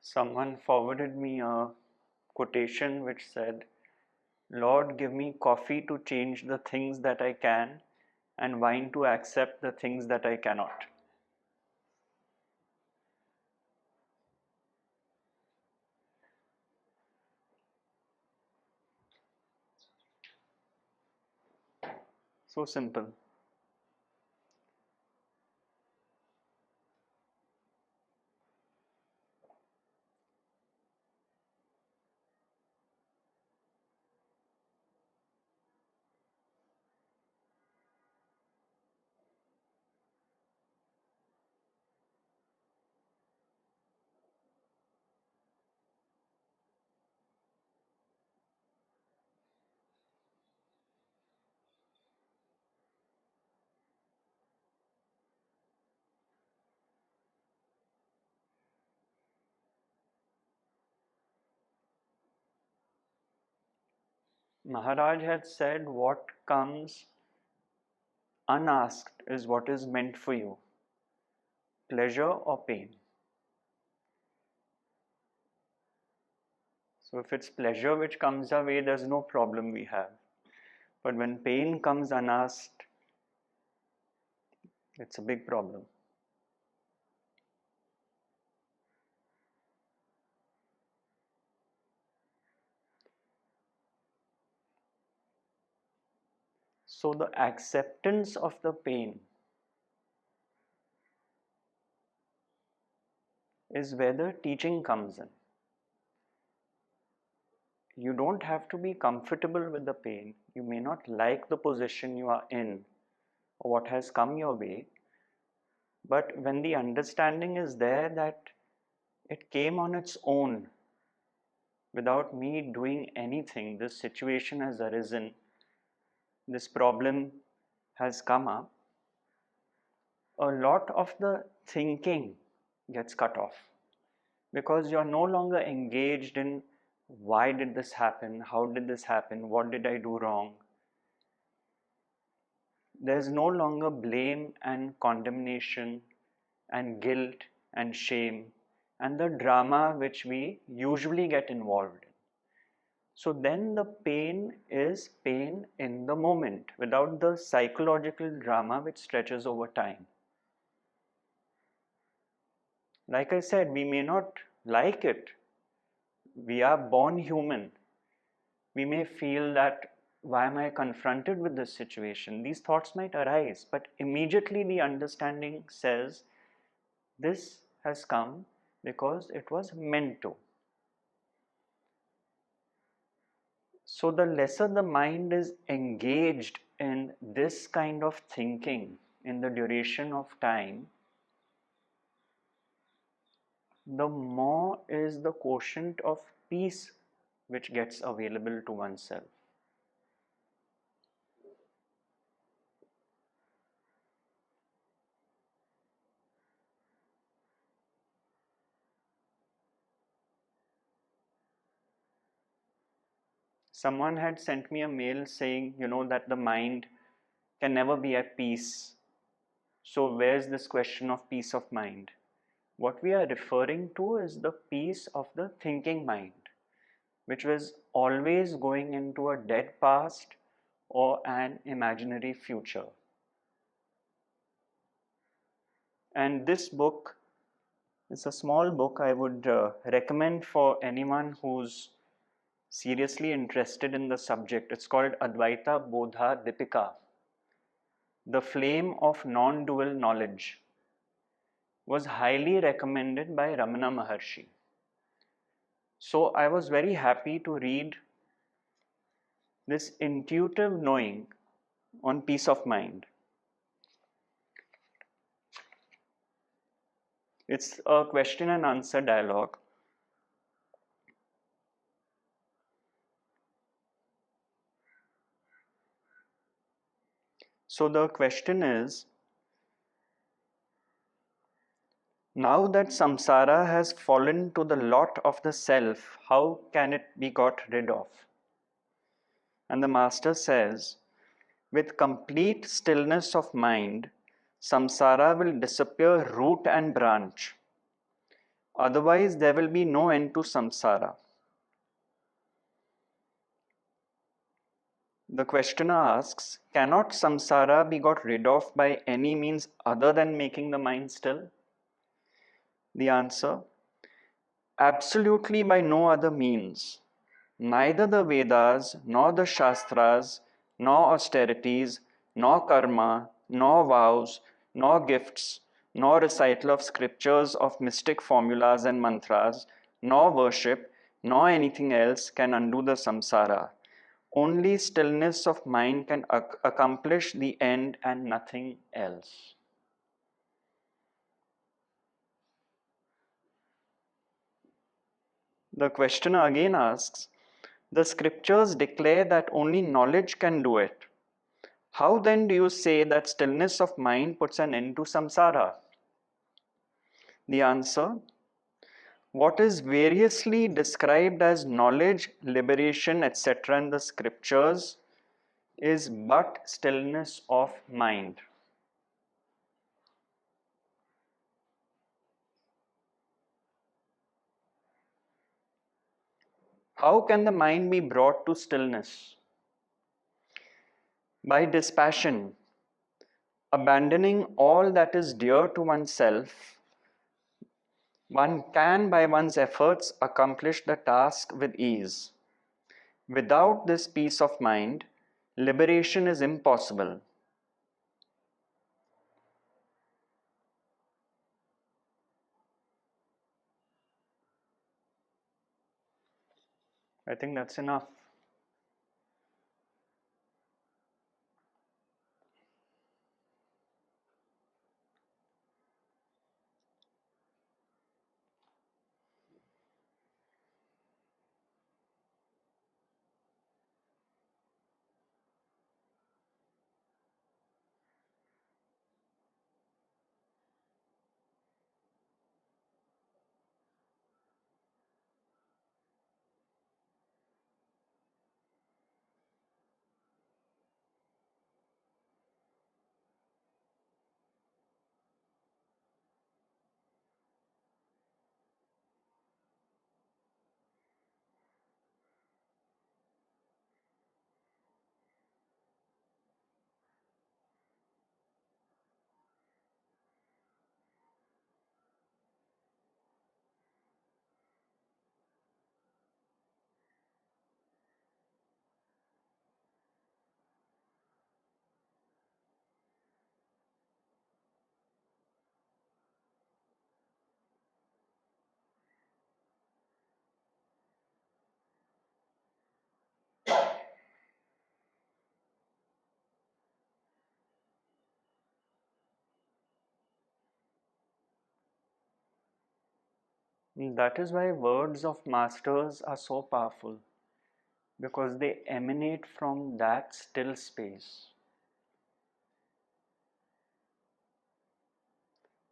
Someone forwarded me a quotation which said, "Lord, give me coffee to change the things that I can and wine to accept the things that I cannot." So simple. Maharaj had said, what comes unasked is what is meant for you, pleasure or pain. So if it's pleasure which comes our way, there's no problem we have. But when pain comes unasked, it's a big problem. So the acceptance of the pain is where the teaching comes in. You don't have to be comfortable with the pain. You may not like the position you are in or what has come your way. But when the understanding is there that it came on its own without me doing anything, this situation has arisen, this problem has come up, a lot of the thinking gets cut off because you're no longer engaged in why did this happen, how did this happen, what did I do wrong. There's no longer blame and condemnation and guilt and shame and the drama which we usually get involved in. So then the pain is pain in the moment without the psychological drama which stretches over time. Like I said, we may not like it. We are born human. We may feel that, why am I confronted with this situation? These thoughts might arise, but immediately the understanding says, this has come because it was meant to. So the lesser the mind is engaged in this kind of thinking in the duration of time, the more is the quotient of peace which gets available to oneself. Someone had sent me a mail saying, that the mind can never be at peace. So where's this question of peace of mind? What we are referring to is the peace of the thinking mind, which was always going into a dead past or an imaginary future. And this book is a small book I would recommend for anyone who's seriously interested in the subject. It's called Advaita, Bodha, Deepika, The Flame of Non-Dual Knowledge. Was highly recommended by Ramana Maharshi. So I was very happy to read this intuitive knowing on peace of mind. It's a question and answer dialogue. So the question is, now that samsara has fallen to the lot of the self, how can it be got rid of? And the master says, with complete stillness of mind, samsara will disappear root and branch. Otherwise, there will be no end to samsara. The questioner asks, cannot samsara be got rid of by any means other than making the mind still? The answer, absolutely by no other means. Neither the Vedas, nor the Shastras, nor austerities, nor karma, nor vows, nor gifts, nor recital of scriptures of mystic formulas and mantras, nor worship, nor anything else can undo the samsara. Only stillness of mind can accomplish the end and nothing else. The questioner again asks, the scriptures declare that only knowledge can do it. How then do you say that stillness of mind puts an end to samsara? The answer, what is variously described as knowledge, liberation, etc. in the scriptures is but stillness of mind. How can the mind be brought to stillness? By dispassion, abandoning all that is dear to oneself. One can, by one's efforts, accomplish the task with ease. Without this peace of mind, liberation is impossible. I think that's enough. That is why words of masters are so powerful, because they emanate from that still space.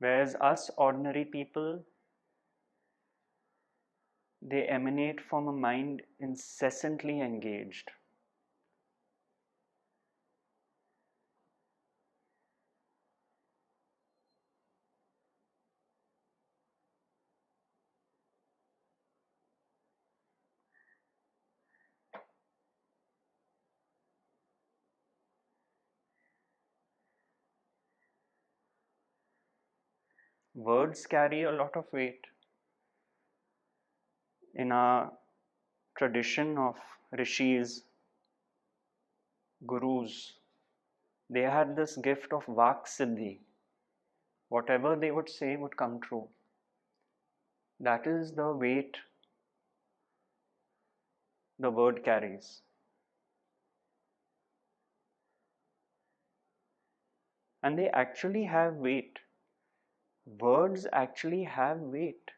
Whereas us ordinary people, they emanate from a mind incessantly engaged. Words carry a lot of weight. In our tradition of rishis, gurus, they had this gift of vak siddhi. Whatever they would say would come true. That is the weight the word carries. And they actually have weight. Words actually have weight.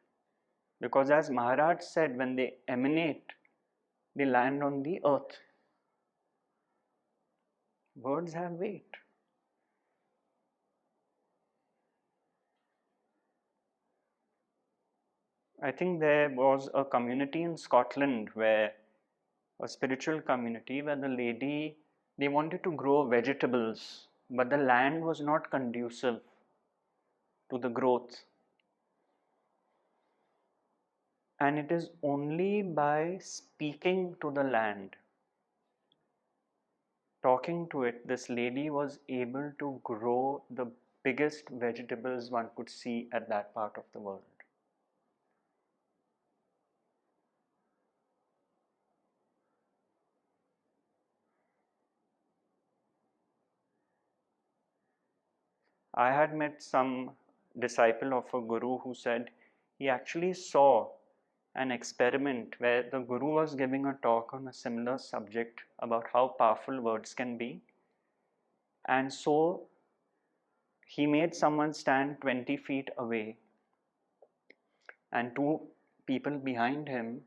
Because as Maharaj said, when they emanate, they land on the earth. Words have weight. I think there was a community in Scotland where, a spiritual community where the lady, they wanted to grow vegetables, but the land was not conducive to the growth. And it is only by speaking to the land, talking to it, this lady was able to grow the biggest vegetables one could see at that part of the world. I had met some disciple of a guru who said he actually saw an experiment where the guru was giving a talk on a similar subject about how powerful words can be. And so he made someone stand 20 feet away and two people behind him,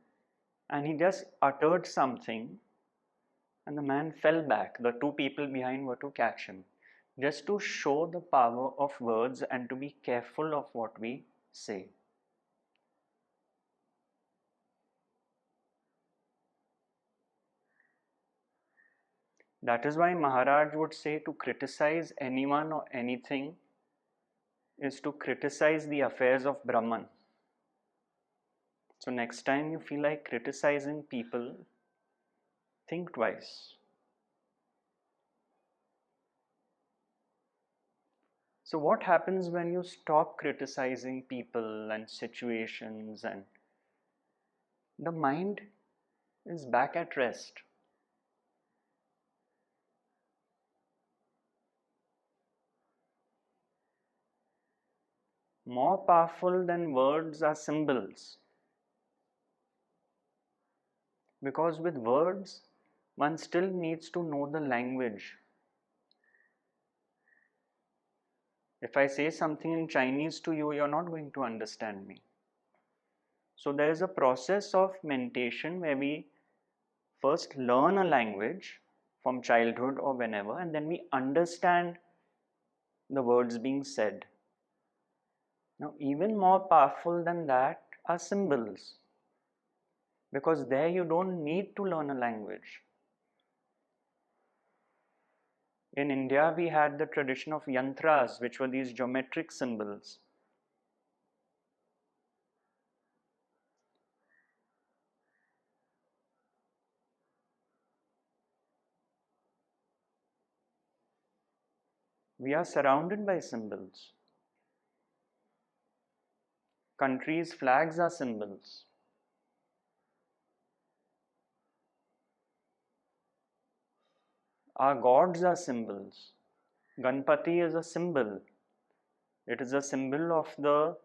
and he just uttered something, and the man fell back. The two people behind were to catch him, just to show the power of words and to be careful of what we say. That is why Maharaj would say to criticize anyone or anything is to criticize the affairs of Brahman. So next time you feel like criticizing people, think twice. So what happens when you stop criticizing people and situations, and the mind is back at rest? More powerful than words are symbols. Because with words, one still needs to know the language. If I say something in Chinese to you, you're not going to understand me. So there is a process of meditation where we first learn a language from childhood or whenever, and then we understand the words being said. Now, even more powerful than that are symbols, because there you don't need to learn a language. In India, we had the tradition of yantras, which were these geometric symbols. We are surrounded by symbols. Countries' flags are symbols. Our gods are symbols. Ganpati is a symbol. It is a symbol of the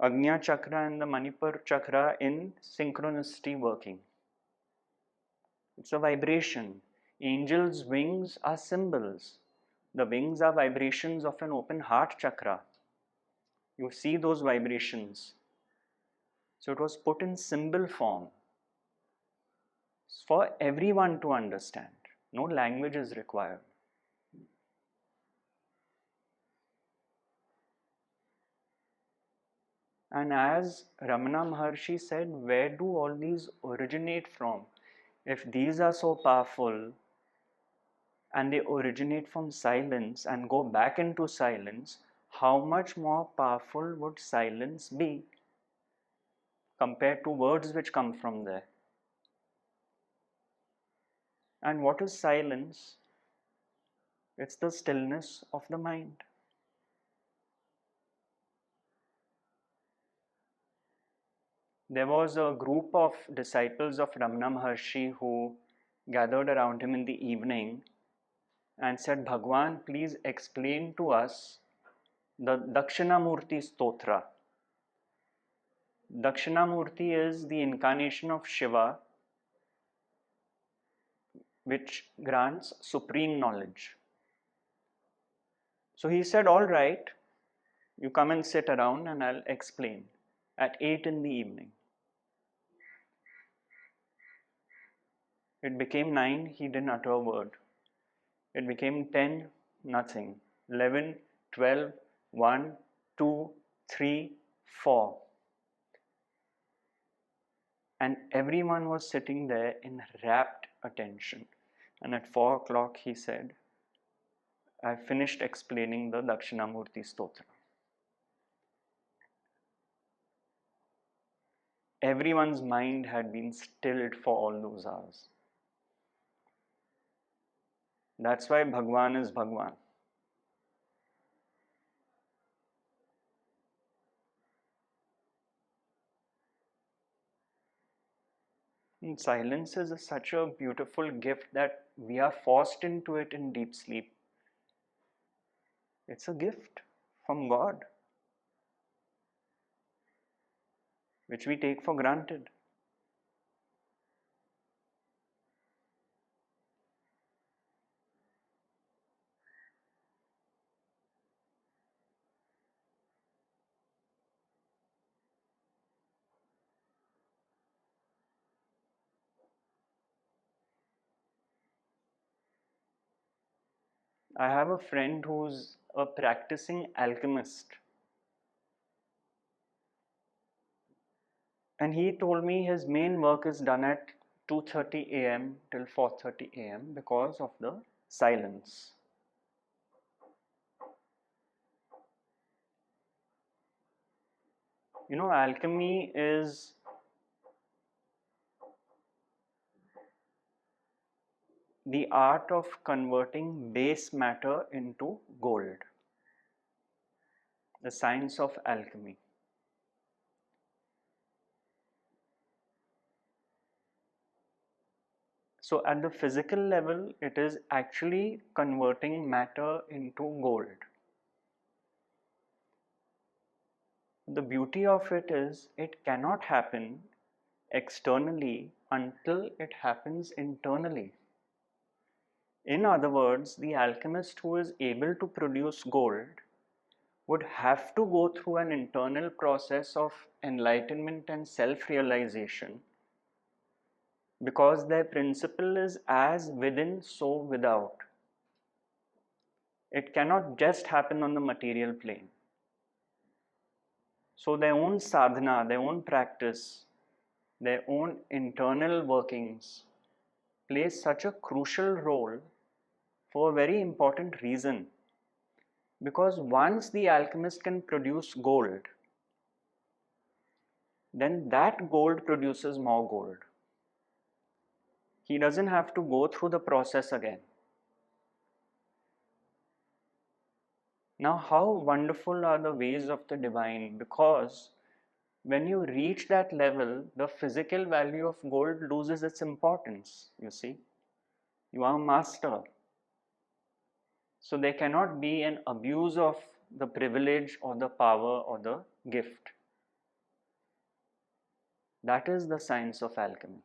Agnya chakra and the Manipur chakra in synchronicity working. It's a vibration. Angels' wings are symbols. The wings are vibrations of an open heart chakra. You see those vibrations. So it was put in symbol form for everyone to understand. No language is required. And as Ramana Maharshi said, where do all these originate from? If these are so powerful and they originate from silence and go back into silence, how much more powerful would silence be compared to words which come from there? And what is silence? It's the stillness of the mind. There was a group of disciples of Ramana Maharshi who gathered around him in the evening and said, Bhagwan, please explain to us the Dakshinamurthy Stotra. Dakshinamurthy is the incarnation of Shiva, which grants supreme knowledge. So he said, all right, you come and sit around and I'll explain at 8 in the evening. It became 9, he didn't utter a word. It became 10, nothing. 11, 12, 1, 2, 3, 4. And everyone was sitting there in rapt attention. And at 4 o'clock he said, I finished explaining the Dakshinamurthy Stotra. everyone's mind had been stilled for all those hours. That's why Bhagwan is Bhagwan. And silence is such a beautiful gift that we are forced into it in deep sleep. It's a gift from God, which we take for granted. I have a friend who's a practicing alchemist, and he told me his main work is done at 2:30 a.m. till 4:30 a.m. because of the silence. Alchemy is the art of converting base matter into gold. The science of alchemy. So at the physical level, it is actually converting matter into gold. The beauty of it is it cannot happen externally until it happens internally. In other words, the alchemist who is able to produce gold would have to go through an internal process of enlightenment and self-realization, because their principle is as within, so without. It cannot just happen on the material plane. So their own sadhana, their own practice, their own internal workings plays such a crucial role for a very important reason. Because once the alchemist can produce gold, then that gold produces more gold. He doesn't have to go through the process again. Now, how wonderful are the ways of the divine, because when you reach that level, the physical value of gold loses its importance, you see. You are a master. So there cannot be an abuse of the privilege or the power or the gift. That is the science of alchemy.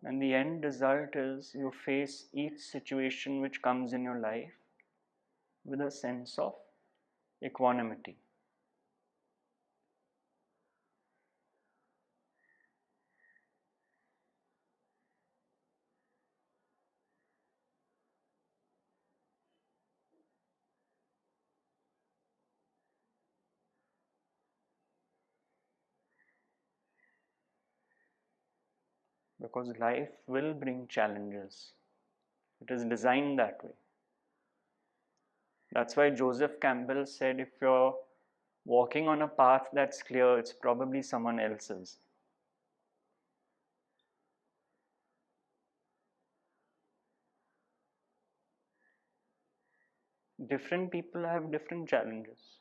And the end result is you face each situation which comes in your life with a sense of equanimity. Because life will bring challenges. It is designed that way. That's why Joseph Campbell said if you're walking on a path that's clear, it's probably someone else's. Different people have different challenges.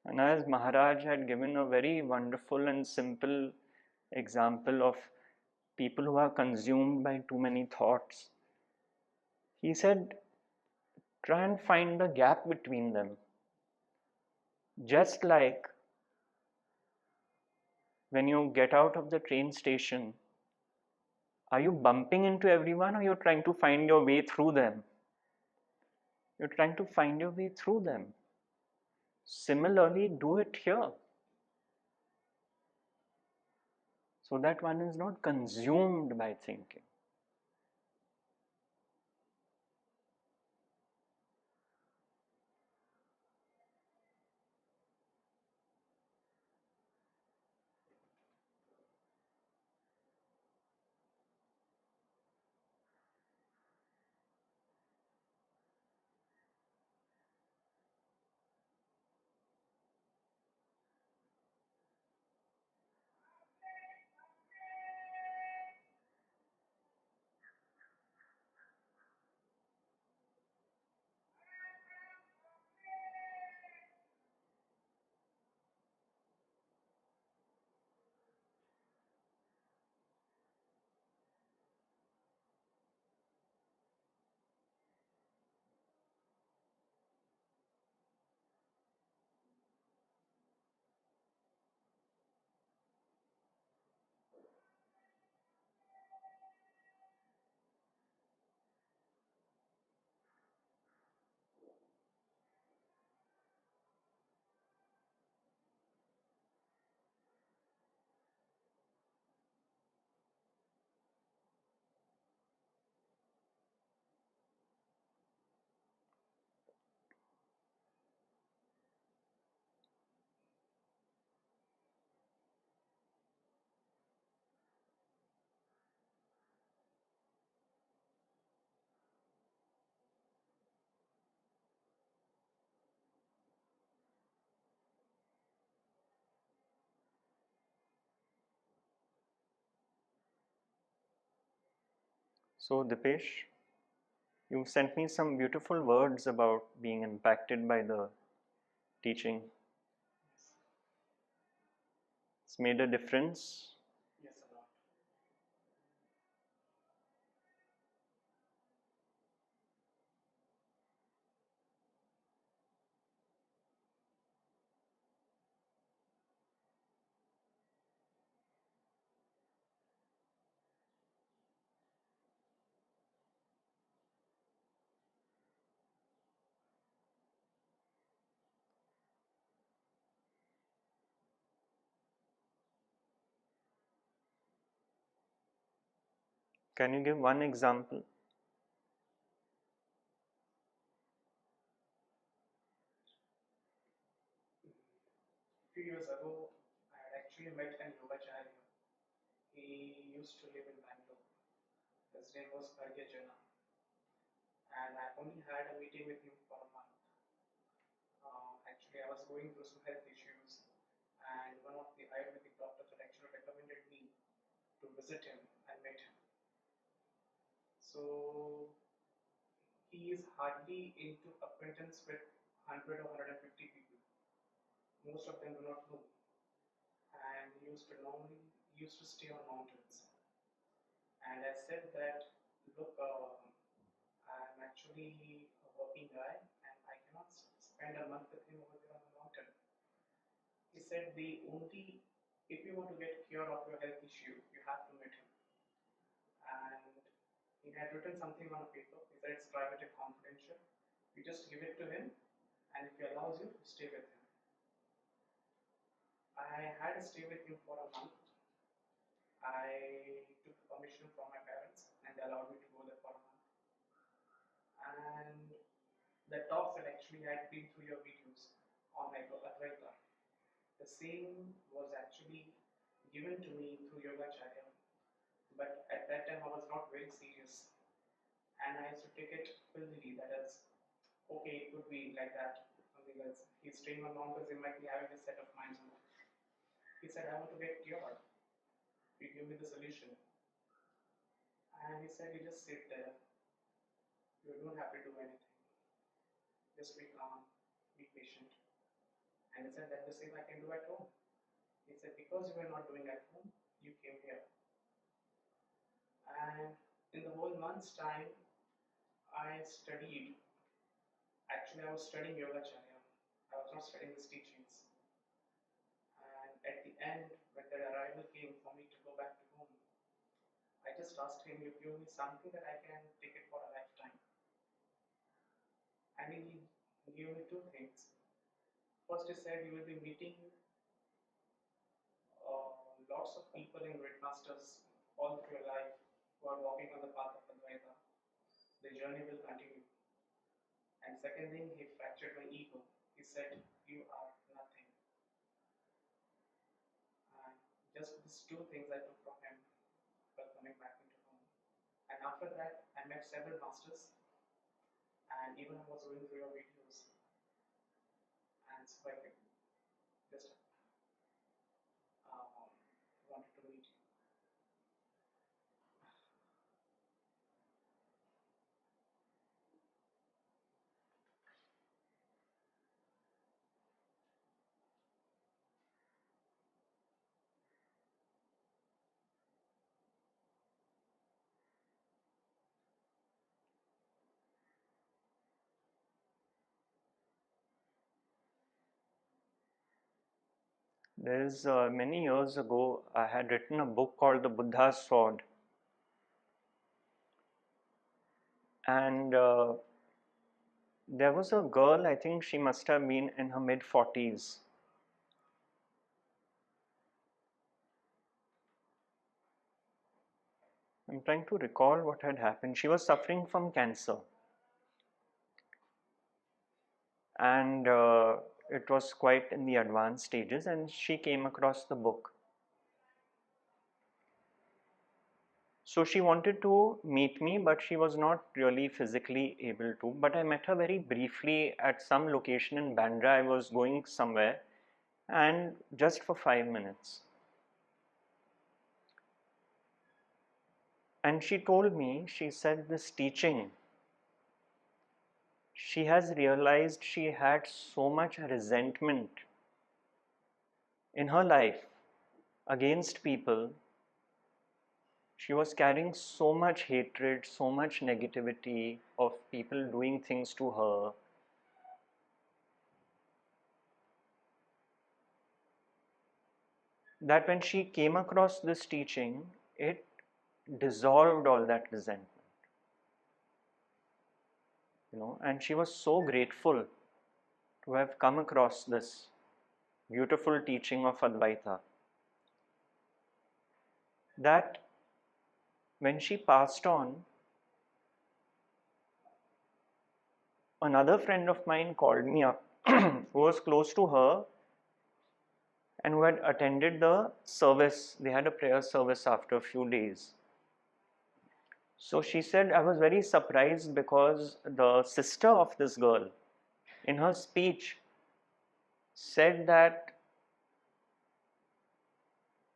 And as Maharaj had given a very wonderful and simple example of people who are consumed by too many thoughts, he said, try and find the gap between them. Just like when you get out of the train station, are you bumping into everyone or you're trying to find your way through them? You're trying to find your way through them. Similarly, do it here. So that one is not consumed by thinking. So, Dipesh, you sent me some beautiful words about being impacted by the teaching. It's made a difference. Can you give one example? He used to live in Bangalore. His name was Jana, and I only had a meeting with him for a month. Actually, I was going through some health issues, and one of the Ayurvedic doctors had actually recommended me to visit him and meet him. So he is hardly into acquaintance with 100 or 150 people. Most of them do not know. And he used to stay on mountains. And I said that, look, I'm actually a working guy, and I cannot spend a month with him over there on the mountain. He said if you want to get cure of your health issue, you have to meet him. And he had written something on a paper. He said it's private and confidential. You just give it to him, and if he allows you, stay with him. I had to stay with him for a month. I took permission from my parents, and they allowed me to go there for a month. And the talks that actually I had been through your videos on Advaita, the same was actually given to me through Yogacharya. But at that time I was not very serious, and I used to take it pillily. That is, okay, it could be like that, something else. He's staying on mountains, he might be having a set of minds on it. He said, I want to get cured. You give me the solution. And he said, you just sit there. You don't have to do anything. Just be calm, be patient. And he said, that's the same I can do at home. He said, because you were not doing at home, you came here. And in the whole month's time, I studied. Actually, I was studying Yogacharya. I was not studying his teachings. And at the end, when the arrival came for me to go back to home, I just asked him, you give me something that I can take it for a lifetime. And he gave me two things. First, he said, you will be meeting lots of people in great masters all through your life who are walking on the path of Advaita. The journey will continue. And second thing, he fractured my ego. He said, you are nothing. And just these two things I took from him while coming back into home. And after that, I met several masters, and even I was going through your videos. And so I just wanted to meet you. There's many years ago, I had written a book called The Buddha's Sword. And there was a girl, I think she must have been in her mid-40s. I'm trying to recall what had happened. She was suffering from cancer. And it was quite in the advanced stages, and she came across the book. So she wanted to meet me, but she was not really physically able to. But I met her very briefly at some location in Bandra. I was going somewhere, and just for 5 minutes. And she told me, she said, this teaching, she has realized she had so much resentment in her life against people. She was carrying so much hatred, so much negativity of people doing things to her. That when she came across this teaching, it dissolved all that resentment. And she was so grateful to have come across this beautiful teaching of Advaita, that when she passed on, another friend of mine called me up who was close to her, and who had attended the service. They had a prayer service after a few days. So she said, I was very surprised because the sister of this girl, in her speech, said that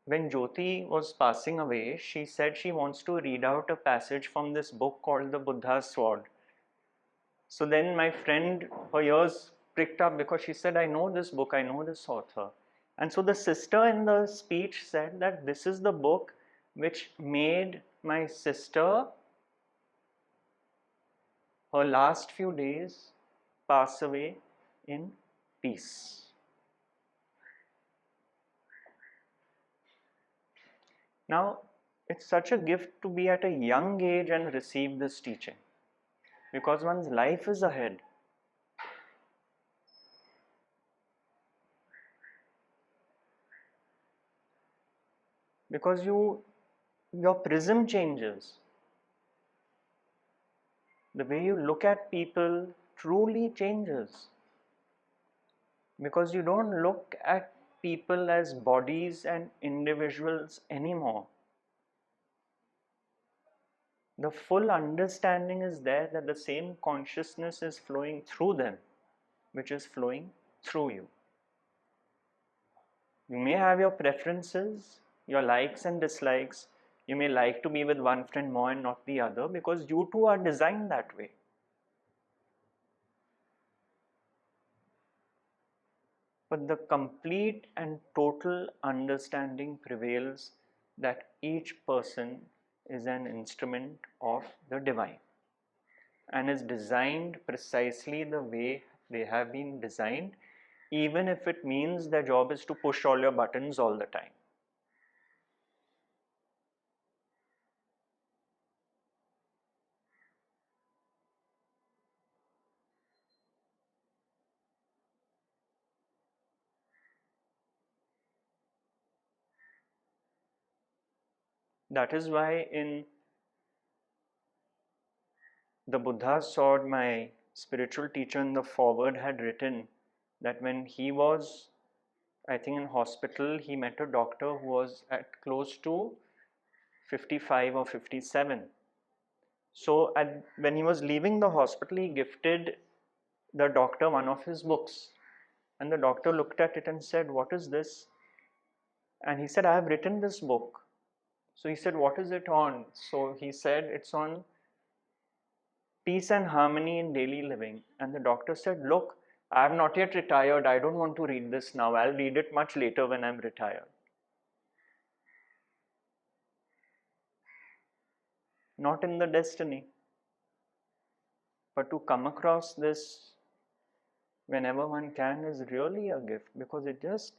when Jyoti was passing away, she said she wants to read out a passage from this book called The Buddha's Sword. So then my friend, her ears pricked up because she said, I know this book, I know this author. And so the sister in the speech said that this is the book which made my sister, her last few days, pass away in peace. Now, it's such a gift to be at a young age and receive this teaching, because one's life is ahead. Because your prism changes. The way you look at people truly changes. Because you don't look at people as bodies and individuals anymore. The full understanding is there that the same consciousness is flowing through them, which is flowing through you. You may have your preferences, your likes and dislikes. You may like to be with one friend more and not the other, because you two are designed that way. But the complete and total understanding prevails that each person is an instrument of the divine and is designed precisely the way they have been designed, even if it means their job is to push all your buttons all the time. That is why in the Buddha's Sword, my spiritual teacher in the foreword had written that when he was, I think, in hospital, he met a doctor who was at close to 55 or 57. So when he was leaving the hospital, he gifted the doctor one of his books. And the doctor looked at it and said, what is this? And he said, I have written this book. So he said, what is it on? So he said, it's on peace and harmony in daily living. And the doctor said, look, I have not yet retired. I don't want to read this now. I'll read it much later when I'm retired. Not in the destiny. But to come across this whenever one can is really a gift, because it just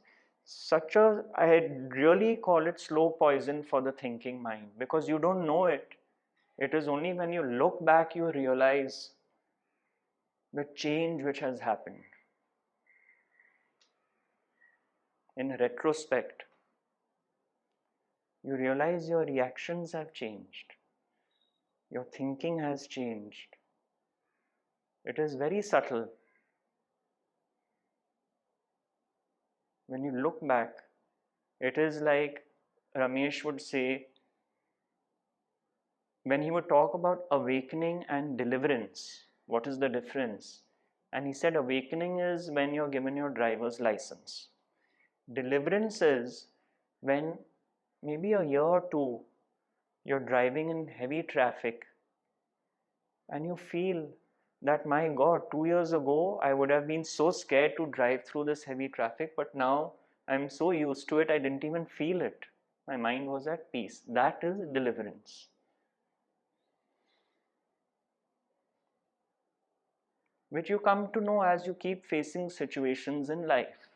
I really call it slow poison for the thinking mind, because you don't know it. It is only when you look back you realize the change which has happened. In retrospect, you realize your reactions have changed. Your thinking has changed. It is very subtle. When you look back, it is like Ramesh would say, when he would talk about awakening and deliverance, what is the difference? And he said awakening is when you're given your driver's license. Deliverance is when maybe a year or two you're driving in heavy traffic and you feel that, my God, 2 years ago I would have been so scared to drive through this heavy traffic, but now I'm so used to it I didn't even feel it. My mind was at peace. That is deliverance. Which you come to know as you keep facing situations in life.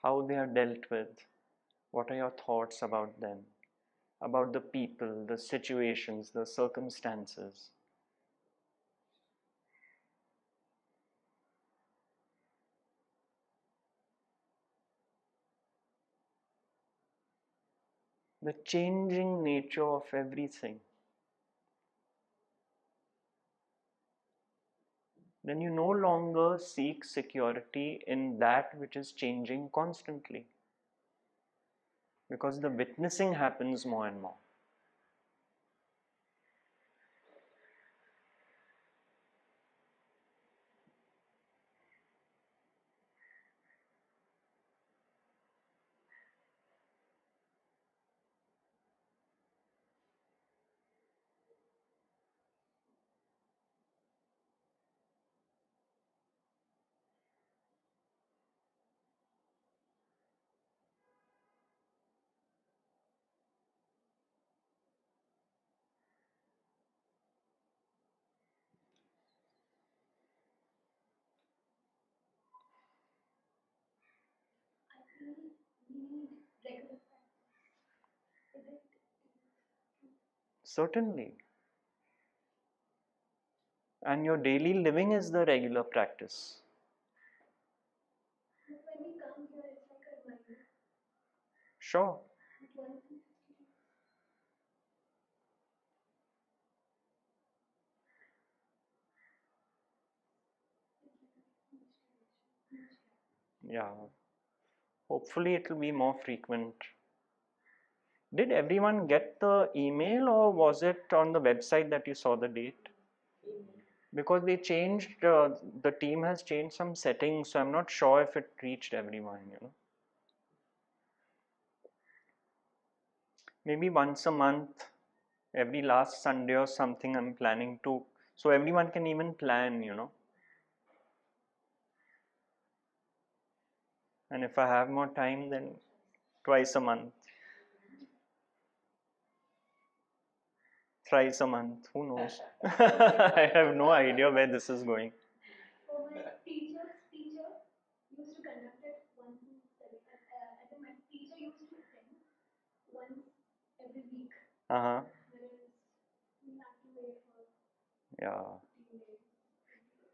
How they are dealt with, what are your thoughts about them, about the people, the situations, the circumstances. The changing nature of everything. then you no longer seek security in that which is changing constantly, because the witnessing happens more and more. Certainly. And your daily living is the regular practice. Sure. Yeah. Hopefully it will be more frequent. Did everyone get the email, or was it on the website that you saw the date? Because they changed, the team has changed some settings, so I'm not sure if it reached everyone. Maybe once a month, every last Sunday or something, I'm planning to, so everyone can even plan. And if I have more time, then twice a month, thrice a month, who knows? I have no idea where this is going. Uh-huh. Yeah.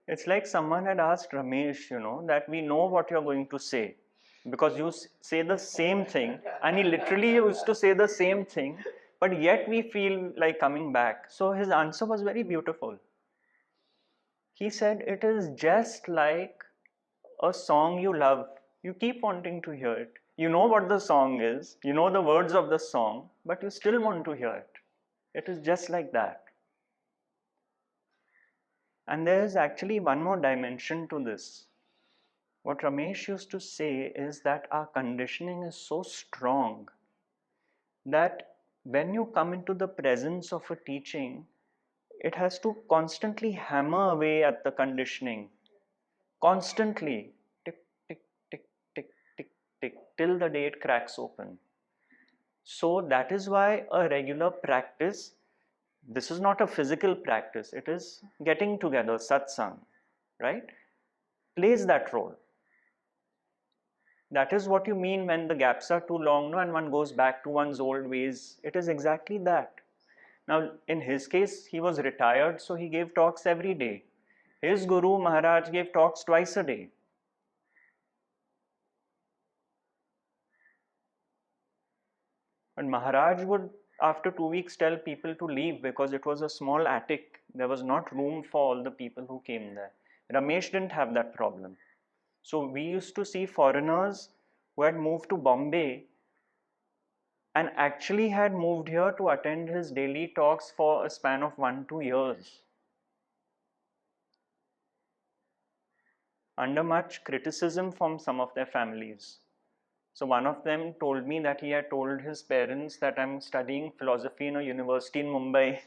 It's like someone had asked Ramesh, that we know what you're going to say because you say the same thing, and he literally used to say the same thing, but yet we feel like coming back. So his answer was very beautiful. He said, it is just like a song you love. You keep wanting to hear it. You know what the song is, you know the words of the song, but you still want to hear it. It is just like that. And there is actually one more dimension to this. What Ramesh used to say is that our conditioning is so strong that when you come into the presence of a teaching, it has to constantly hammer away at the conditioning. Constantly. Tick, tick, tick, tick, tick, tick, till the day it cracks open. So that is why a regular practice, this is not a physical practice, it is getting together, satsang, right? Plays that role. That is what you mean when the gaps are too long, no, and one goes back to one's old ways. It is exactly that. Now, in his case, he was retired, so he gave talks every day. His Guru Maharaj gave talks twice a day. And Maharaj would, after 2 weeks, tell people to leave because it was a small attic. There was not room for all the people who came there. Ramesh didn't have that problem. So we used to see foreigners who had moved to Bombay and actually had moved here to attend his daily talks for a span of 1-2 years, under much criticism from some of their families. So one of them told me that he had told his parents that I'm studying philosophy in a university in Mumbai.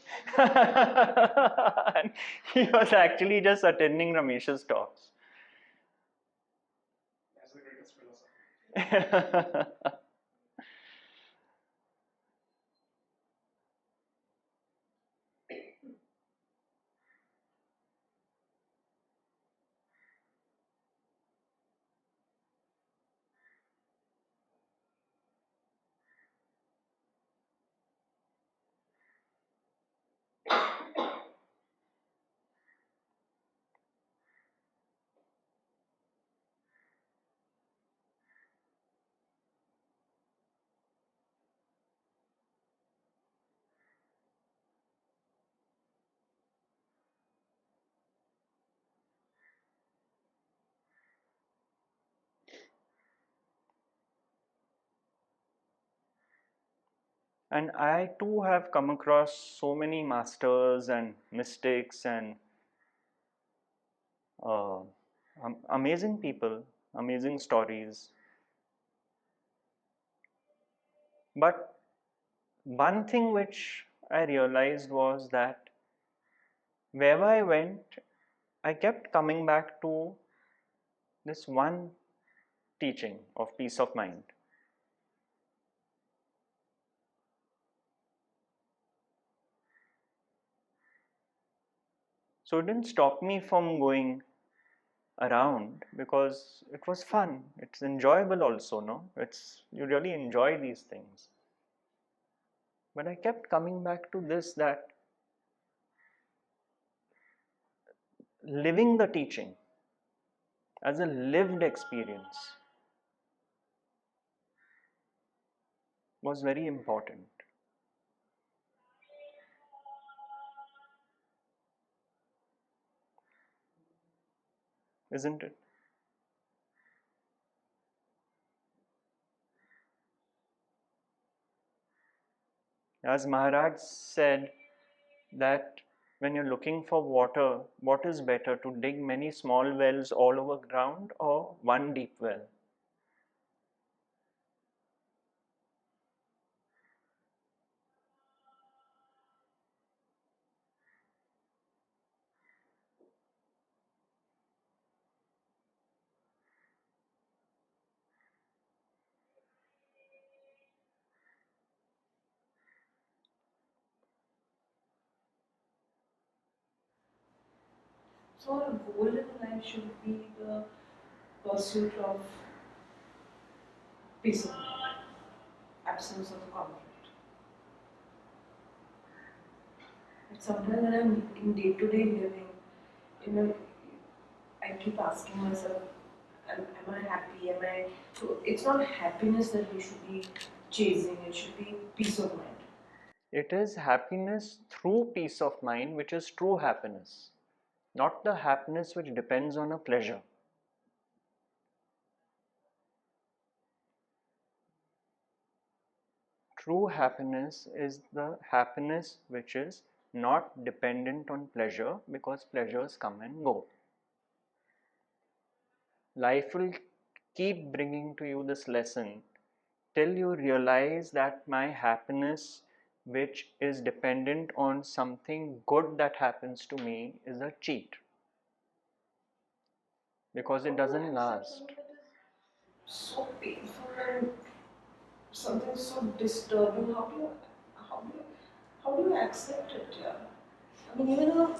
And he was actually just attending Ramesh's talks. That's the greatest philosophy. And I too have come across so many masters and mystics and uh, amazing people, amazing stories. But one thing which I realized was that wherever I went, I kept coming back to this one teaching of peace of mind. So it didn't stop me from going around because it was fun. It's enjoyable also, no? You really enjoy these things. But I kept coming back to this, that living the teaching as a lived experience was very important, isn't it? As Maharaj said, that when you're looking for water, what is better, to dig many small wells all over ground or one deep well? So our goal in life should be the pursuit of peace of mind, absence of conflict. But sometimes when I'm in day-to-day living, you know, I keep asking myself, am I happy? Am I? So it's not happiness that we should be chasing. It should be peace of mind. It is happiness through peace of mind, which is true happiness, not the happiness which depends on a pleasure. True happiness is the happiness which is not dependent on pleasure, because pleasures come and go. Life will keep bringing to you this lesson till you realize that my happiness, which is dependent on something good that happens to me, is a cheat, because it doesn't last. So painful and something so disturbing. How do you, how do you accept it? Yeah. I mean, even a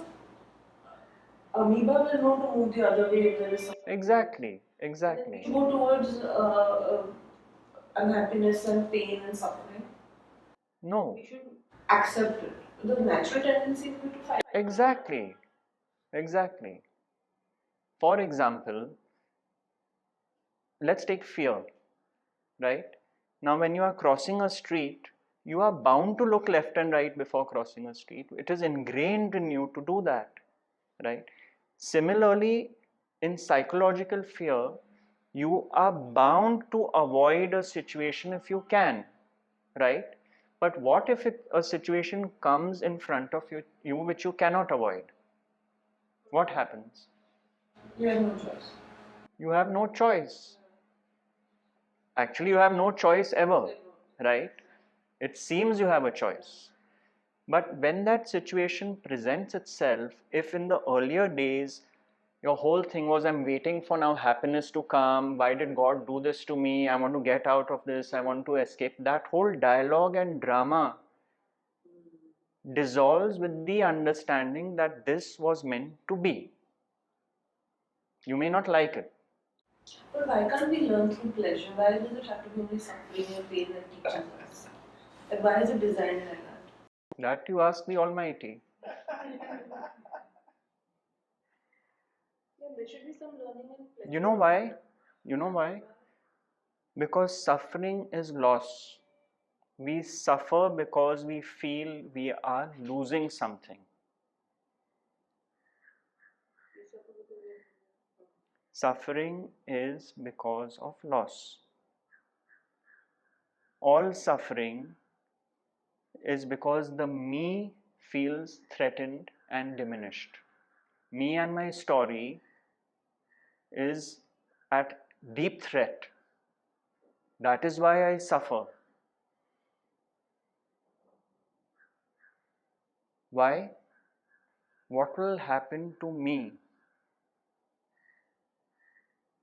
amoeba will know to move the other way if there is something. Exactly, Then we exactly. go towards unhappiness and pain and suffering. No, We should accept it. The natural tendency will be to fight. exactly, exactly. For example, let's take fear, right? Now, when you are crossing a street, you are bound to look left and right before crossing a street. It is ingrained in you to do that, right? Similarly, in psychological fear, you are bound to avoid a situation if you can, right? But what if a situation comes in front of you which you cannot avoid? What happens? You have no choice. You have no choice. Actually, you have no choice ever, right? It seems you have a choice. But when that situation presents itself, if in the earlier days your whole thing was, I'm waiting for now happiness to come, why did God do this to me, I want to get out of this, I want to escape, that whole dialogue and drama dissolves with the understanding that this was meant to be. You may not like it. But why can't we learn through pleasure? Why does it have to be only suffering and pain that teaches us? Like, why is it designed like that? That you ask the Almighty. Yeah, there should be some learning and pleasure. You know why? You know why? Because suffering is loss. We suffer because we feel we are losing something. Suffering is because of loss. All suffering is because the me feels threatened and diminished. Me and my story is at deep threat. That is why I suffer. Why? What will happen to me?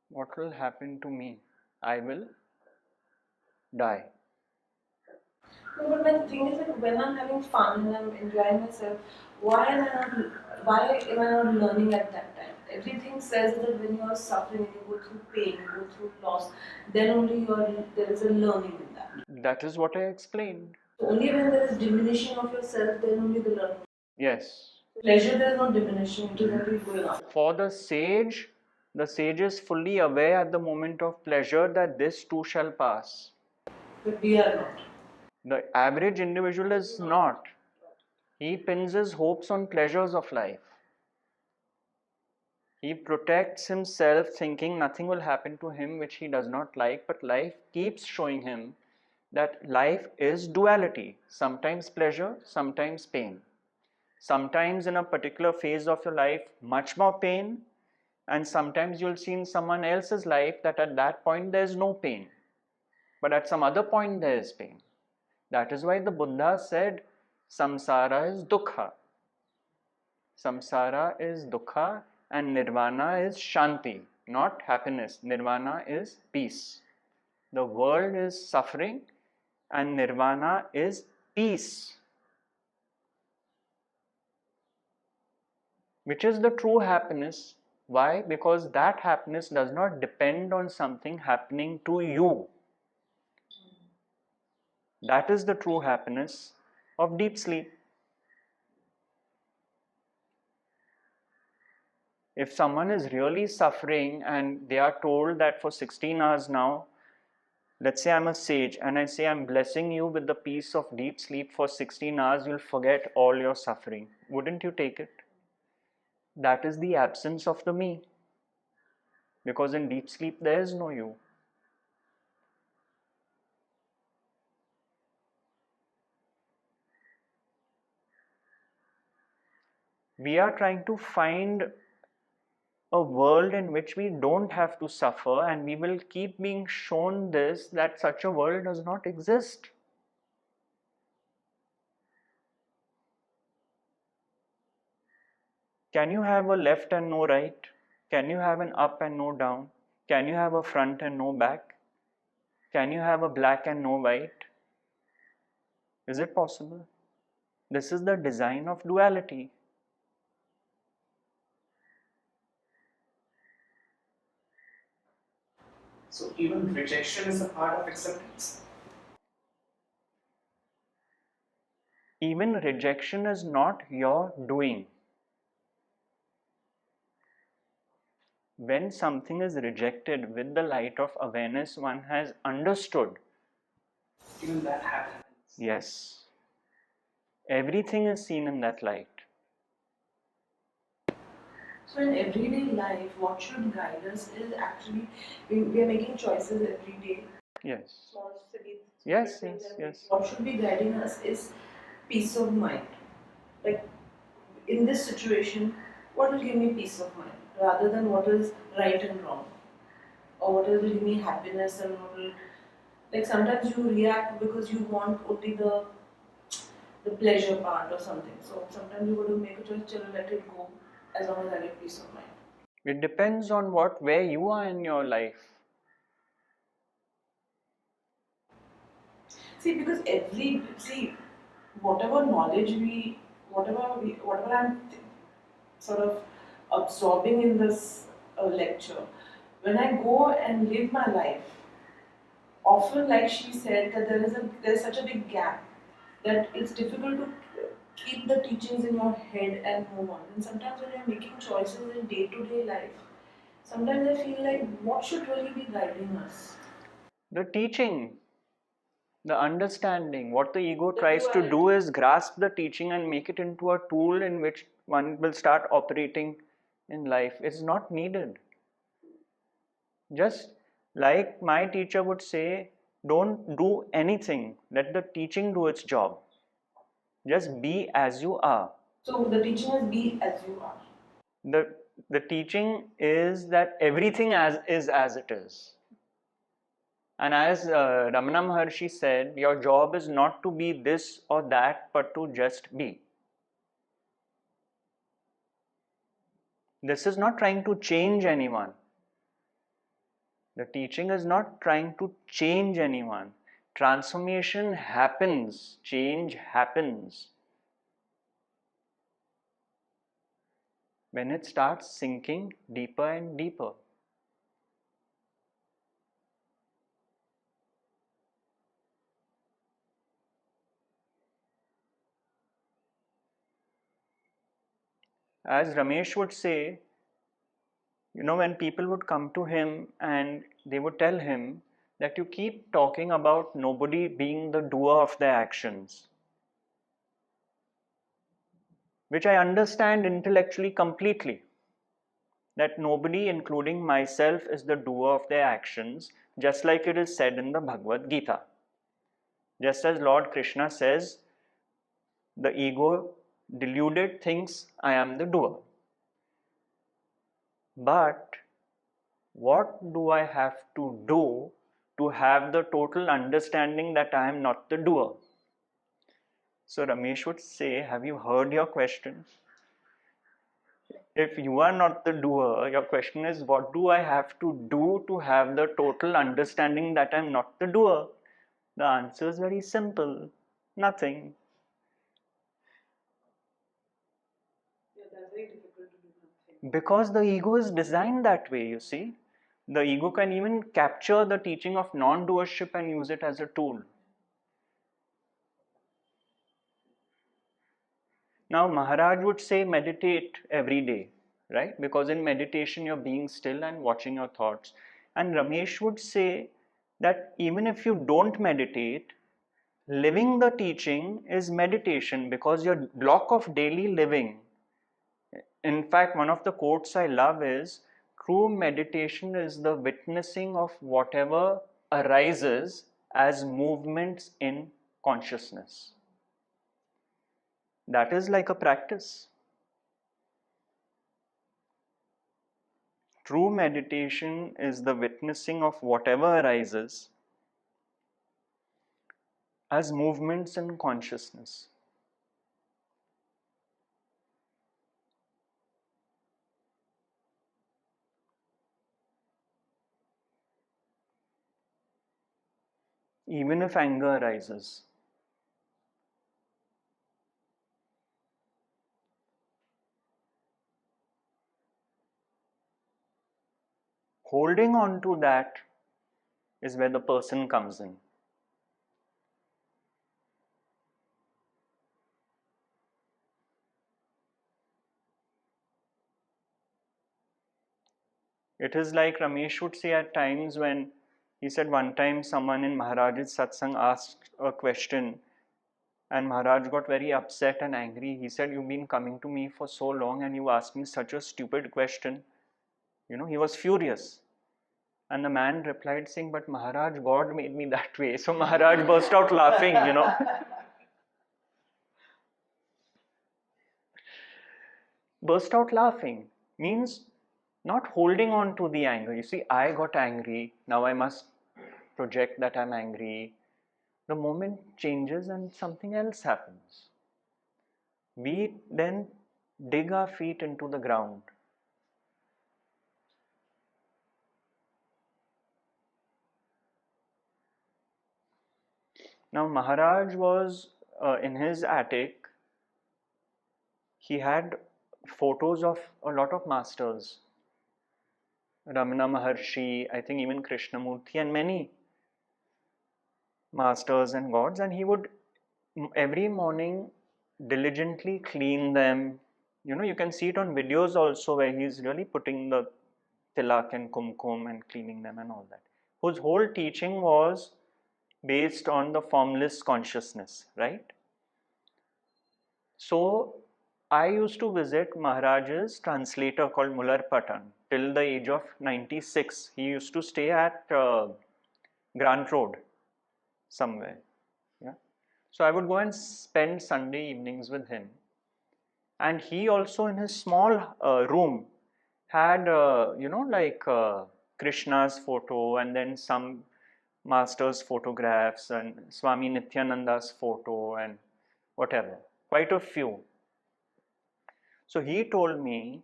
What will happen to me? I will die. No, but my thing is that when I'm having fun and I'm enjoying myself, why am I not learning at that time? Everything says that when you are suffering and you go through pain, you go through loss, then only there is a learning in that. That is what I explained. So only when there is diminution of yourself, then only the learning. Yes. Pleasure, there is no diminution, it is only going up. For the sage is fully aware at the moment of pleasure that this too shall pass. But we are not. The average individual is not. He pins his hopes on pleasures of life. He protects himself thinking nothing will happen to him which he does not like, but life keeps showing him that life is duality. Sometimes pleasure, sometimes pain. Sometimes in a particular phase of your life, much more pain, and sometimes you'll see in someone else's life that at that point there is no pain, but at some other point there is pain. That is why the Buddha said samsara is dukkha. Samsara is dukkha and nirvana is shanti, not happiness. Nirvana is peace. The world is suffering and nirvana is peace, which is the true happiness. Why? Because that happiness does not depend on something happening to you. That is the true happiness of deep sleep. If someone is really suffering and they are told that for 16 hours now, let's say I'm a sage and I say I'm blessing you with the peace of deep sleep for 16 hours, you'll forget all your suffering. Wouldn't you take it? That is the absence of the me. Because in deep sleep there is no you. We are trying to find a world in which we don't have to suffer, and we will keep being shown this, that such a world does not exist. Can you have a left and no right? Can you have an up and no down? Can you have a front and no back? Can you have a black and no white? Is it possible? This is the design of duality. So even rejection is a part of acceptance. Even rejection is not your doing. When something is rejected with the light of awareness, one has understood. Even that happens. Yes. Everything is seen in that light. So in everyday life, what should guide us is actually, we are making choices every day. Yes. Small cities. Yes. What should be guiding us is peace of mind. Like in this situation, what will give me peace of mind rather than what is right and wrong, or what will give me happiness and what will, like sometimes you react because you want only the pleasure part or something. So sometimes you got to make a choice, chalo, let it go, as long as I get peace of mind. It depends on where you are in your life. See, because whatever knowledge whatever I'm sort of absorbing in this lecture, when I go and live my life, often, like she said, that there's such a big gap that it's difficult to keep the teachings in your head and move on. And sometimes when you're making choices in day-to-day life, sometimes I feel like what should really be guiding us? The teaching, the understanding. What the ego tries to do is grasp the teaching and make it into a tool in which one will start operating in life. It's not needed. Just like my teacher would say, don't do anything, let the teaching do its job. Just be as you are. So the teaching is be as you are. The teaching is that everything is as it is. And as Ramana Maharshi said, your job is not to be this or that, but to just be. This is not trying to change anyone. The teaching is not trying to change anyone. Transformation happens, change happens when it starts sinking deeper and deeper. As Ramesh would say, when people would come to him and they would tell him that you keep talking about nobody being the doer of their actions, which I understand intellectually completely, that nobody, including myself, is the doer of their actions, just like it is said in the Bhagavad Gita. Just as Lord Krishna says, the ego deluded thinks I am the doer. But what do I have to do to have the total understanding that I am not the doer? So Ramesh would say, have you heard your question? If you are not the doer, your question is, what do I have to do to have the total understanding that I am not the doer? The answer is very simple, nothing. Yeah, that's very difficult to do nothing. Because the ego is designed that way, you see. The ego can even capture the teaching of non-doership and use it as a tool. Now Maharaj would say meditate every day, right? Because in meditation you're being still and watching your thoughts. And Ramesh would say that even if you don't meditate, living the teaching is meditation, because your block of daily living. In fact, one of the quotes I love is, true meditation is the witnessing of whatever arises as movements in consciousness. That is like a practice. True meditation is the witnessing of whatever arises as movements in consciousness. Even if anger arises. Holding on to that is where the person comes in. It is like Ramesh would say at times, when he said one time someone in Maharaj's satsang asked a question and Maharaj got very upset and angry. He said, you've been coming to me for so long and you asked me such a stupid question. He was furious. And the man replied saying, but Maharaj, God made me that way. So Maharaj burst out laughing, Burst out laughing means not holding on to the anger. You see, I got angry. Now I must project that I'm angry. The moment changes and something else happens. We then dig our feet into the ground. Now Maharaj was in his attic. He had photos of a lot of masters. Ramana Maharshi, I think even Krishnamurthy, and many masters and gods, and he would every morning diligently clean them. You can see it on videos also, where he's really putting the tilak and kumkum and cleaning them and all that. Whose whole teaching was based on the formless consciousness, right? So I used to visit Maharaj's translator called Mullarpattan till the age of 96. He used to stay at Grant Road somewhere. Yeah. So I would go and spend Sunday evenings with him. And he also in his small room had, Krishna's photo and then some master's photographs and Swami Nityananda's photo and whatever, quite a few. So he told me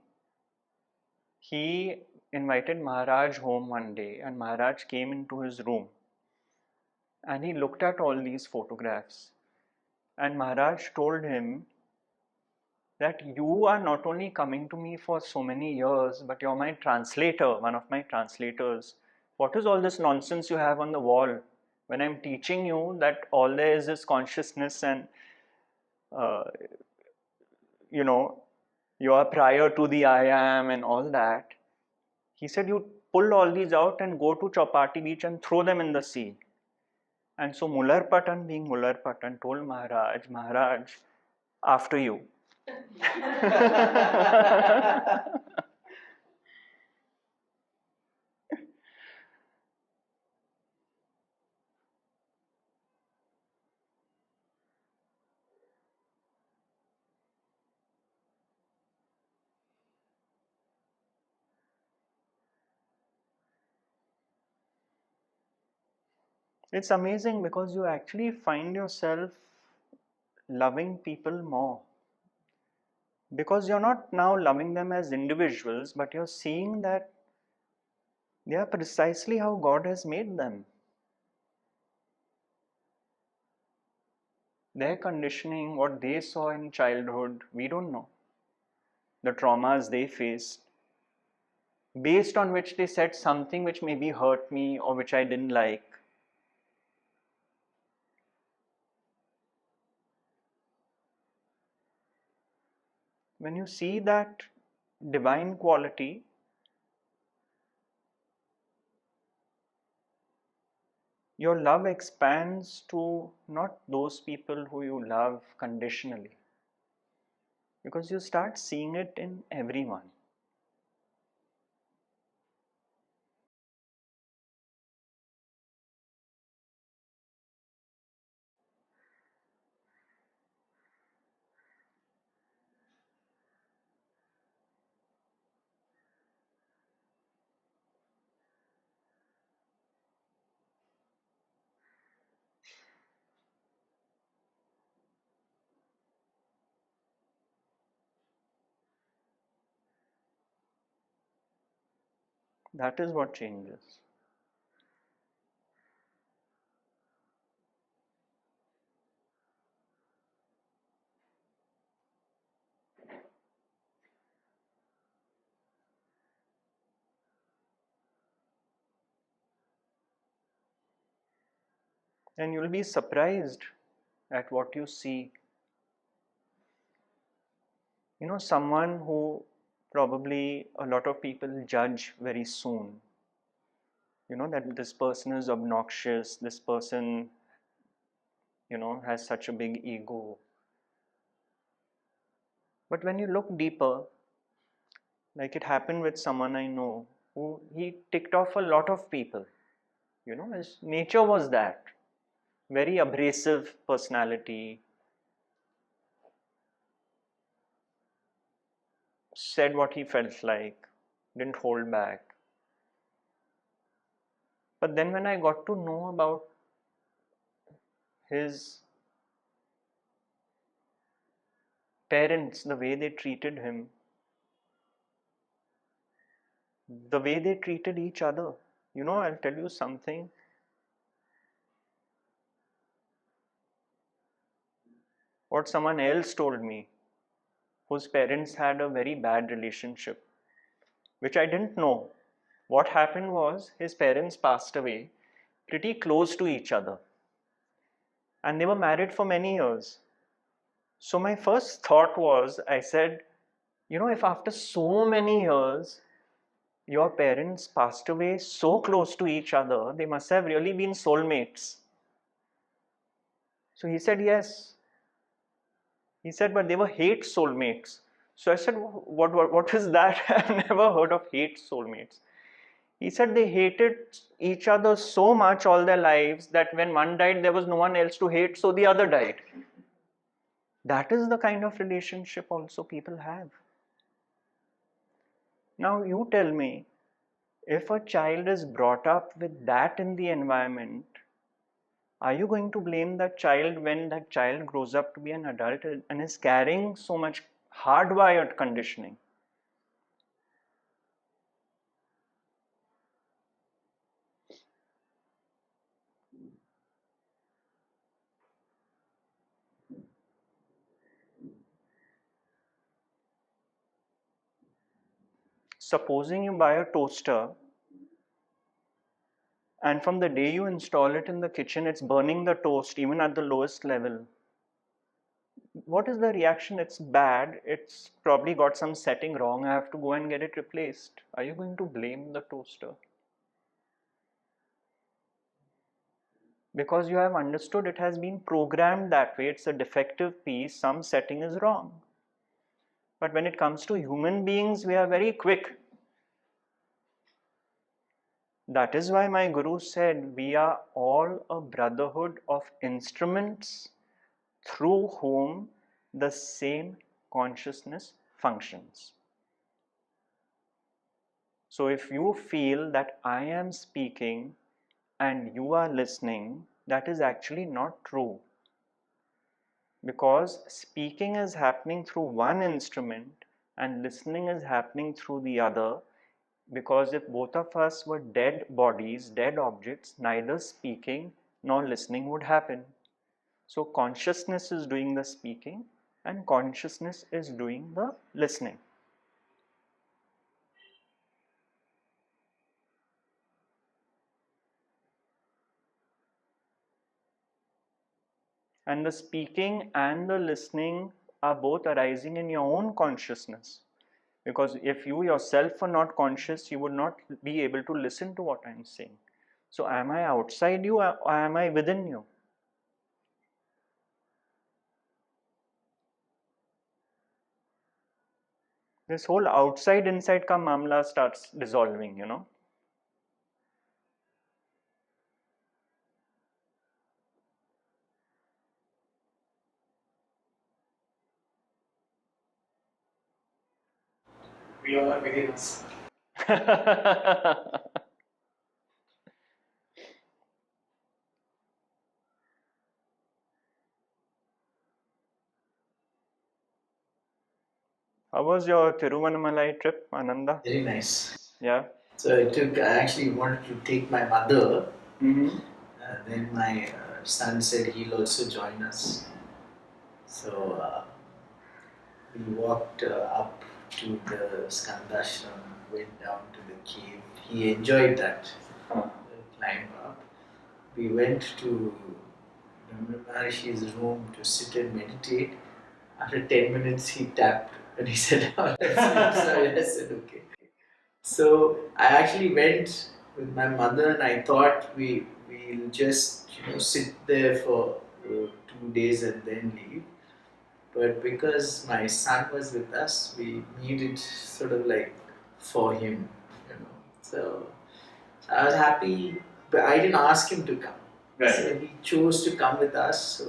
he invited Maharaj home one day and Maharaj came into his room and he looked at all these photographs and Maharaj told him that you are not only coming to me for so many years, but you're my translator, one of my translators. What is all this nonsense you have on the wall? When I'm teaching you that all there is consciousness and, uh, you are prior to the I am and all that. He said, you pull all these out and go to Chowpatty beach and throw them in the sea. And so Mullarpattan, being Mullarpattan, told Maharaj, Maharaj, after you. It's amazing because you actually find yourself loving people more. Because you're not now loving them as individuals, but you're seeing that they are precisely how God has made them. Their conditioning, what they saw in childhood, we don't know. The traumas they faced, based on which they said something which maybe hurt me or which I didn't like. When you see that divine quality, your love expands to not those people who you love conditionally, because you start seeing it in everyone. That is what changes. And you'll be surprised at what you see. Someone who probably a lot of people judge very soon. That this person is obnoxious, this person, has such a big ego. But when you look deeper, like it happened with someone I know, who he ticked off a lot of people. His nature was that. Very abrasive personality, said what he felt like, didn't hold back. But then when I got to know about his parents, the way they treated him, the way they treated each other, I'll tell you something. What someone else told me, whose parents had a very bad relationship, which I didn't know. What happened was his parents passed away pretty close to each other. And they were married for many years. So my first thought was, I said, if after so many years, your parents passed away so close to each other, they must have really been soulmates. So he said, yes. He said, but they were hate soulmates. So I said, what is that? I've never heard of hate soulmates. He said they hated each other so much all their lives that when one died, there was no one else to hate, so the other died. That is the kind of relationship also people have. Now you tell me, if a child is brought up with that in the environment, are you going to blame that child when that child grows up to be an adult and is carrying so much hardwired conditioning? Supposing you buy a toaster and from the day you install it in the kitchen, it's burning the toast even at the lowest level. What is the reaction? It's bad. It's probably got some setting wrong. I have to go and get it replaced. Are you going to blame the toaster? Because you have understood it has been programmed that way. It's a defective piece. Some setting is wrong. But when it comes to human beings, we are very quick. That is why my guru said we are all a brotherhood of instruments through whom the same consciousness functions. So if you feel that I am speaking and you are listening, that is actually not true. Because speaking is happening through one instrument and listening is happening through the other. Because if both of us were dead bodies, dead objects, neither speaking nor listening would happen. So consciousness is doing the speaking and consciousness is doing the listening. And the speaking and the listening are both arising in your own consciousness. Because if you yourself are not conscious, you would not be able to listen to what I am saying. So am I outside you or am I within you? This whole outside inside ka mamla starts dissolving, We all are within us. How was your Tiruvannamalai trip, Ananda? Very nice. Yeah. So I actually wanted to take my mother. Mm-hmm. Then my son said he'll also join us. So we walked up to the Skandashram, went down to the cave. He enjoyed that climb up. We went to Ramana Maharshi's room to sit and meditate. After 10 minutes, he tapped and he said, "Oh, let's sleep." So I said, "Okay." So I actually went with my mother, and I thought we'll just sit there for 2 days and then leave. But because my son was with us, we made it sort of like for him. So I was happy, but I didn't ask him to come. Right. So he chose to come with us. So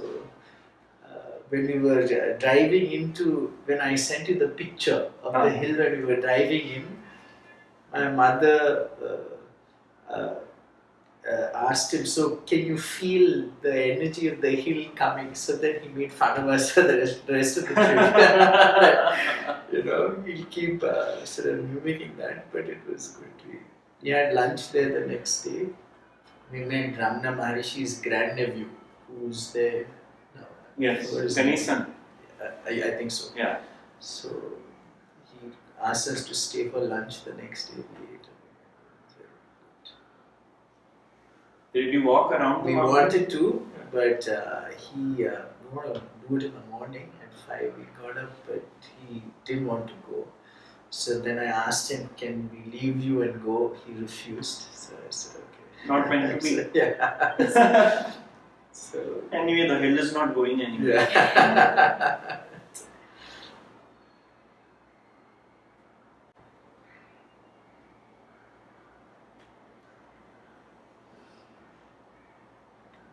when we were driving when I sent you the picture of the hill when we were driving in, my mother asked him, "So can you feel the energy of the hill coming?" So then he made fun of us for the rest of the trip. He'll keep sort of mimicking that, but it was good. We had lunch there the next day. We met Ramana Maharshi's grandnephew, who's there. Yes, Ganesan. I think so. Yeah. So he asked us to stay for lunch the next day. We ate. Did you walk around? We wanted to, but he wanted to do it in the morning at 5. We got up, but he didn't want to go. So then I asked him, "Can we leave you and go?" He refused. So I said, "Okay." Not meant to be. Yeah. So anyway, the hill is not going anywhere. Yeah.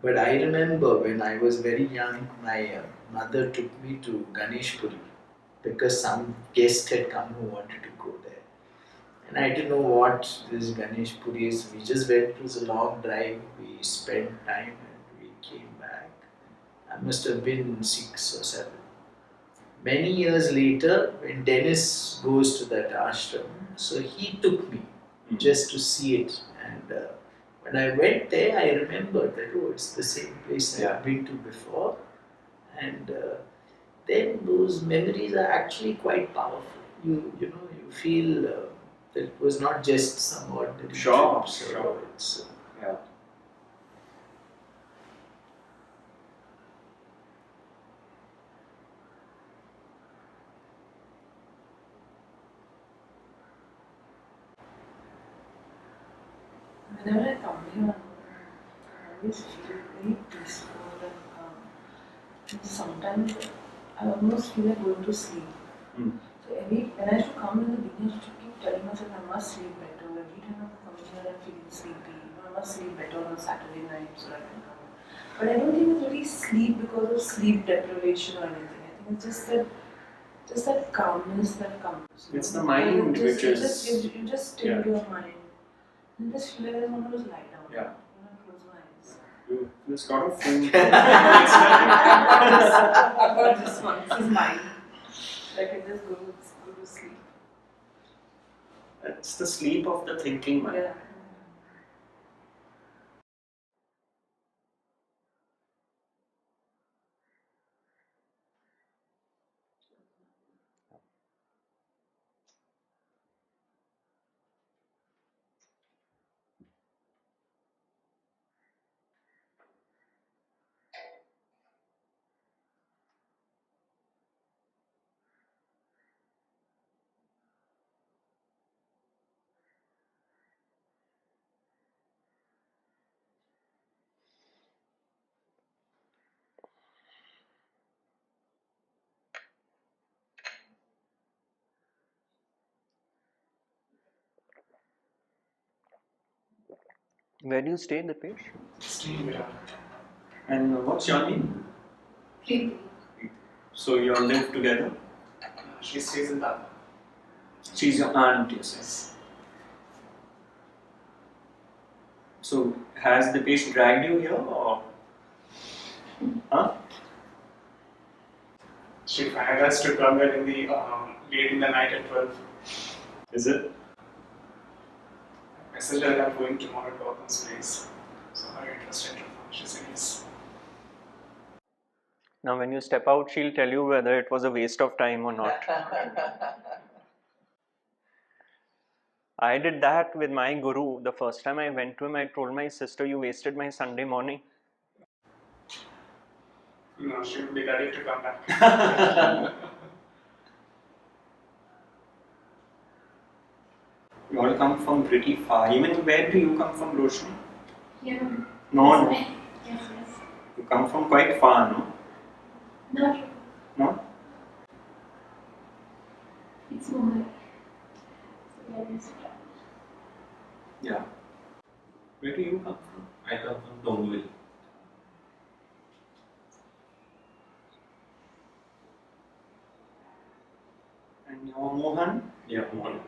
But I remember when I was very young, my mother took me to Ganesh Puri because some guest had come who wanted to go there. And I didn't know what this Ganesh Puri is. We just went, it was a long drive, we spent time and we came back. I must have been 6 or 7. Many years later, when Dennis goes to that ashram, so he took me just to see it. And when I went there, I remembered that, oh, it's the same place I've been to before. And then those memories are actually quite powerful. You feel that it was not just some ordinary trip. Sure. It's, Yeah. Whenever I come here, I always feel very peaceful and calm. And sometimes I almost feel like going to sleep. So when I should come in the beginning, I should keep telling myself I must sleep better. Every time I come here, I'm feeling sleepy. I must sleep better on Saturday night so that I can come. But I don't think it's really sleep because of sleep deprivation or anything. I think it's just that calmness that comes. It's the mind which is... You just still your mind. And just feel like I want to just lie down. Yeah. Close my eyes. You just got a phone. I've got this one. This is mine. I can just go to sleep. It's the sleep of the thinking mind. Yeah. Where do you stay, Dipesh? Stay in Virat. And what's your name? Sleep. So you all live together? She stays in Dhaka. She's your aunt, you say. So has Dipesh dragged you here or? Huh? She had us to come here in the late in the night at 12. Is it? I messaged her that I'm going tomorrow to Gautam's place. So are you interested to come? She said yes. Now when you step out, she'll tell you whether it was a waste of time or not. I did that with my guru. The first time I went to him, I told my sister, you wasted my Sunday morning. No, she would be ready to come back. You all come from pretty far. Even where do you come from, Roshni? Yeah. No. Yes. You come from quite far, no? Not. No? It's Mumbai. So where is it? Yeah. Where do you come from? I come from Dongville. And you're Mohan? Yeah, Mohan.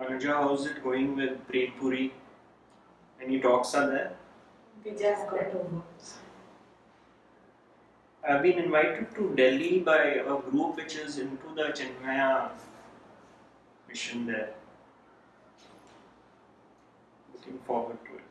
Anuja, how's it going with Prem Puri? Any talks are there? We just got over. I've been invited to Delhi by a group which is into the Chinmaya mission there. Looking forward to it.